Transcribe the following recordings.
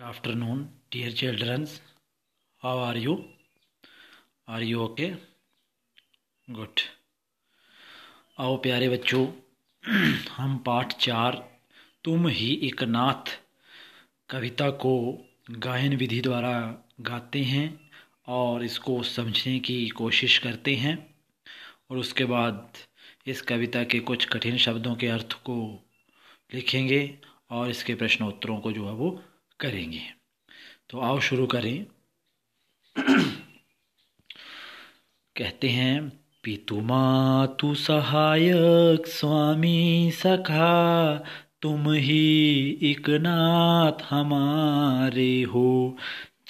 Afternoon, dear children. How are you? Are you okay? Good. आओ प्यारे बच्चों, हम पाठ 4 तुम ही एक नाथ कविता को गायन विधि द्वारा गाते हैं और इसको समझने की कोशिश करते हैं और उसके बाद इस कविता के कुछ कठिन शब्दों के अर्थ को लिखेंगे और इसके प्रश्नोत्तरों को जो है वो करेंगे। तो आओ शुरू करें। कहते हैं, पितु मातु सहायक स्वामी सखा, तुम ही एक नाथ हमारे हो,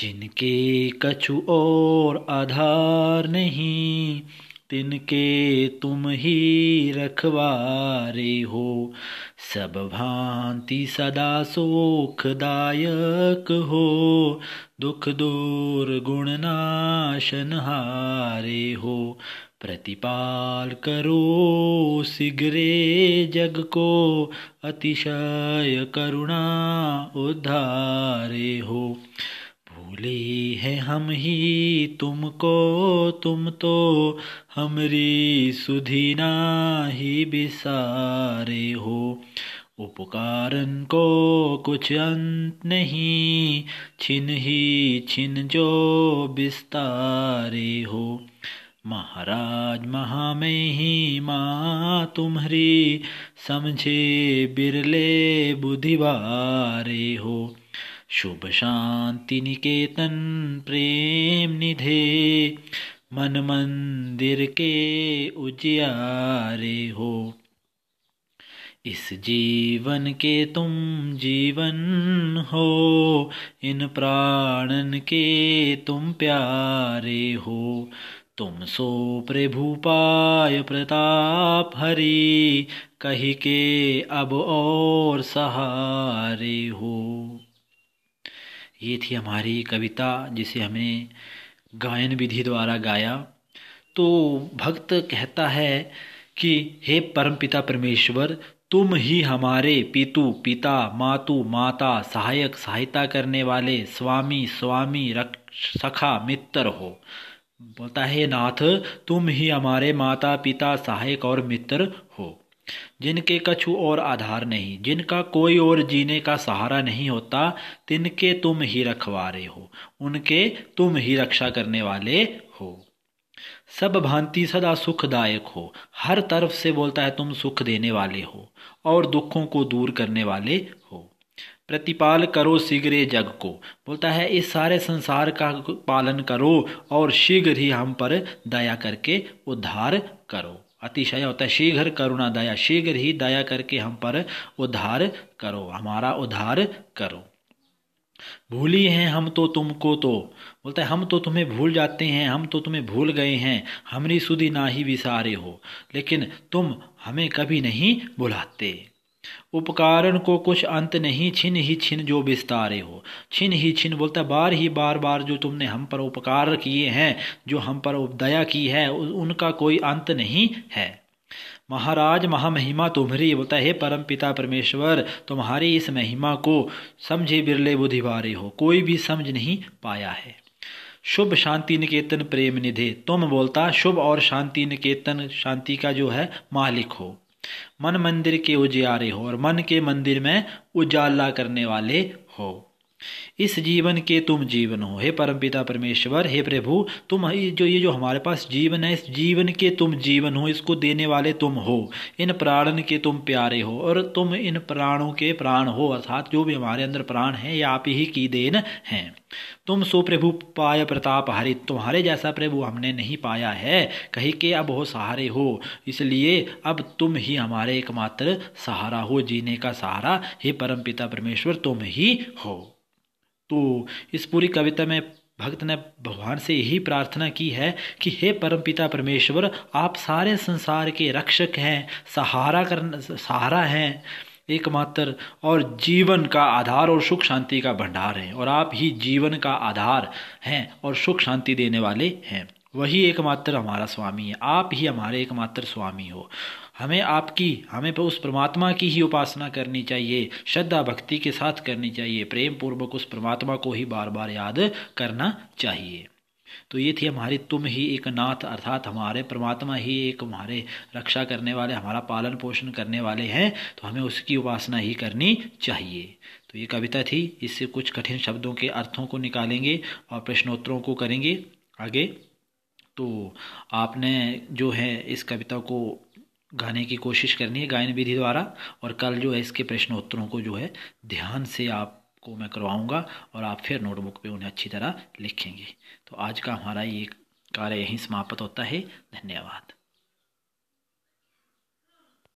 जिनके कछु और आधार नहीं, तिनके तुम ही रखवारे हो। सब भांति सदा सुखदायक हो, दुख दूर गुण नाशन हारे हो। प्रतिपाल करो शीघ्रे जग को, अतिशय करुणा उद्धारे हो। भूले हैं हम ही तुमको, तुम तो हमरी सुधि नाही बिसारे हो। उपकारन को कुछ अंत नहीं, छिन ही छिन जो बिस्तारे हो। महाराज महामहिमा तुम्हारी, समझे बिरले बुधिवारे हो। शुभ शांति निकेतन प्रेम निधे, मन मंदिर के उजियारे हो। इस जीवन के तुम जीवन हो, इन प्राणन के तुम प्यारे हो। तुम सो प्रभु पाय प्रताप हरि, कही के अब और सहारे हो। ये थी हमारी कविता जिसे हमने गायन विधि द्वारा गाया। तो भक्त कहता है कि हे परमपिता परमेश्वर, तुम ही हमारे पितु पिता, मातु माता, सहायक सहायता करने वाले, स्वामी स्वामी, सखा मित्र हो। बोलता है नाथ, तुम ही हमारे माता पिता, सहायक और मित्र हो, जिनके कछु और आधार नहीं, जिनका कोई और जीने का सहारा नहीं होता, तिनके तुम ही रखवारे हो, उनके तुम ही रक्षा करने वाले हो। सब भांति सदा सुखदायक हो, हर तरफ से बोलता है तुम सुख देने वाले हो और दुखों को दूर करने वाले हो। प्रतिपाल करो शीघ्र जग को, बोलता है इस सारे संसार का पालन करो और शीघ्र ही हम पर दया करके उद्धार करो। अतिशय होता है शीघ्र करुणा दया, शीघ्र ही दया करके हम पर उद्धार करो, हमारा उद्धार करो। भूली हैं हम तो तुमको, तो बोलता है हम तो तुम्हें भूल जाते हैं, हम तो तुम्हें भूल गए हैं, हमरी सुधि ना ही विसारे हो, लेकिन तुम हमें कभी नहीं भुलाते। उपकारन को कुछ अंत नहीं, छिन ही छिन जो विस्तारे हो। छिन ही छिन बोलता है बार बार जो तुमने हम पर उपकार किए हैं, जो हम पर दया की है, उनका कोई अंत नहीं है। महाराज महामहिमा तुम्हारी, बोलता है परम पिता परमेश्वर, तुम्हारी इस महिमा को समझे बिरले बुधिवारे हो, कोई भी समझ नहीं पाया है। शुभ शांति निकेतन प्रेम निधे, तुम बोलता शुभ और शांति निकेतन, शांति का जो है मालिक हो। मन मंदिर के उजियारे हो, और मन के मंदिर में उजाला करने वाले हो। इस जीवन के तुम जीवन हो, हे परमपिता परमेश्वर, हे प्रभु, तुम ये जो हमारे पास जीवन है, इस जीवन के तुम जीवन हो, इसको देने वाले तुम हो। इन प्राणन के तुम प्यारे हो, और तुम इन प्राणों के प्राण हो, अर्थात जो भी हमारे अंदर प्राण है ये आप ही की देन है। तुम सो प्रभु पाय प्रताप हरि, तुम्हारे जैसा प्रभु हमने नहीं पाया है, कहीं के अब हो सहारे हो, इसलिए अब तुम ही हमारे एकमात्र सहारा हो, जीने का सहारा, हे परमपिता परमेश्वर तुम ही हो। तो इस पूरी कविता में भक्त ने भगवान से यही प्रार्थना की है कि हे परमपिता परमेश्वर, आप सारे संसार के रक्षक हैं, सहारा हैं एकमात्र, और जीवन का आधार और सुख शांति का भंडार हैं, और आप ही जीवन का आधार हैं और सुख शांति देने वाले हैं। वही एकमात्र हमारा स्वामी है, आप ही हमारे एकमात्र स्वामी हो। हमें तो उस परमात्मा की ही उपासना करनी चाहिए, श्रद्धा भक्ति के साथ करनी चाहिए, प्रेम पूर्वक उस परमात्मा को ही बार बार याद करना चाहिए। तो ये थी हमारी तुम ही एक नाथ, अर्थात हमारे परमात्मा ही एक हमारे रक्षा करने वाले, हमारा पालन पोषण करने वाले हैं, तो हमें उसकी उपासना ही करनी चाहिए। तो ये कविता थी, इससे कुछ कठिन शब्दों के अर्थों को निकालेंगे और प्रश्नोत्तरों को करेंगे आगे। तो आपने जो है इस कविता को गाने की कोशिश करनी है गायन विधि द्वारा, और कल जो है इसके प्रश्नोत्तरों को जो है ध्यान से आपको मैं करवाऊंगा और आप फिर नोटबुक पे उन्हें अच्छी तरह लिखेंगे। तो आज का हमारा ये कार्य यहीं समाप्त होता है। धन्यवाद।